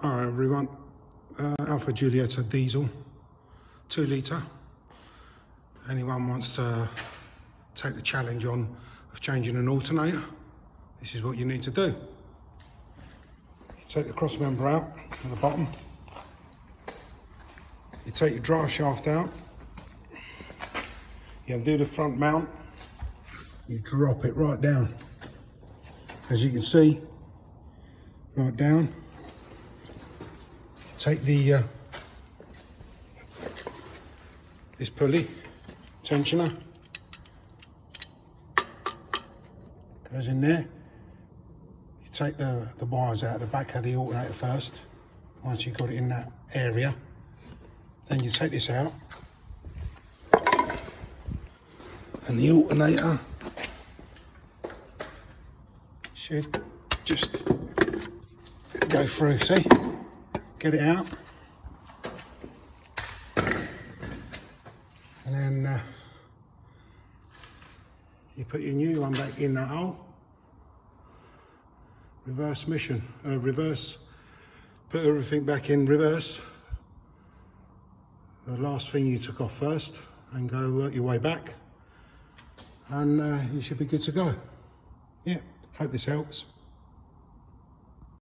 Alright everyone, Alfa Giulietta diesel, 2 litre. Anyone wants to take the challenge on of changing an alternator, this is what you need to do. You take the cross member out at the bottom, you take your drive shaft out, you undo the front mount, you drop it right down. As you can see, right down. Take the this pulley tensioner, goes in there. You take the wires out of the back of the alternator first. Once you've got it in that area, then you take this out, and the alternator should just go through. See? Get it out, and then you put your new one back in that hole. Reverse mission, reverse, put everything back in reverse. The last thing you took off first, and go work your way back, and you should be good to go. Yeah, hope this helps.